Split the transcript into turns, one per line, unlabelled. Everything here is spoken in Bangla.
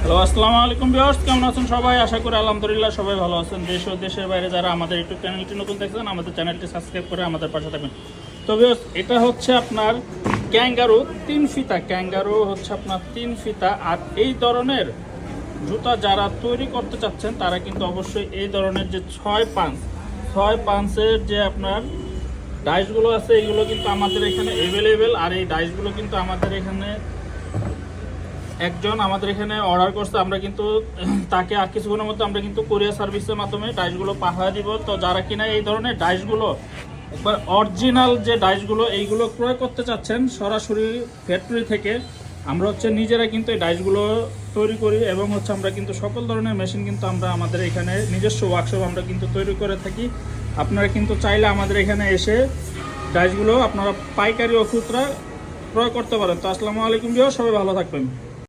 হ্যালো, আসসালামু আলাইকুম ভিউয়ার্স, কেমন আছেন সবাই? আশা করি আলহামদুলিল্লাহ সবাই ভালো আছেন। দেশ ও দেশের বাইরে যারা আমাদের ইউটিউব চ্যানেলটি নতুন দেখছেন, আমাদের চ্যানেলটি সাবস্ক্রাইব করে আমাদের পাশে থাকবেন। তো ভিউয়ার্স, এটা হচ্ছে আপনার ক্যাঙ্গারু 3 ফিতা। ক্যাঙ্গারু হচ্ছে আপনার 3 ফিতা। আর এই ধরনের জুতা যারা তৈরি করতে চাচ্ছেন তারা কিন্তু অবশ্যই এই ধরনের যে 6 পাঞ্চের যে আপনার ডাইসগুলো আছে, এইগুলো কিন্তু আমাদের এখানে অ্যাভেলেবেল। আর এই ডাইসগুলো কিন্তু আমাদের এখানে একজন আমাদের এখানে অর্ডার করছে, আমরা কিন্তু তাকে আর কিছুক্ষণের মধ্যে আমরা কিন্তু কুরিয়ার সার্ভিসের মাধ্যমে ডাইসগুলো পাঠিয়ে দিব। তো যারা কিনা এই ধরনের ডাইসগুলো একবার অরিজিনাল যে ডাইসগুলো এইগুলো ক্রয় করতে চাচ্ছেন সরাসরি ফ্যাক্টরি থেকে, আমরা হচ্ছে নিজেরা কিন্তু এই ডাইসগুলো তৈরি করি এবং হচ্ছে আমরা কিন্তু সকল ধরনের মেশিন কিন্তু আমরা আমাদের এখানে নিজস্ব ওয়ার্কশপ আমরা কিন্তু তৈরি করে থাকি। আপনারা কিন্তু চাইলে আমাদের এখানে এসে ডাইসগুলো আপনারা পাইকারি ও খুচরা ক্রয় করতে পারেন। তো আসসালামু আলাইকুম ভিউয়ার্স, সবাই ভালো থাকবেন।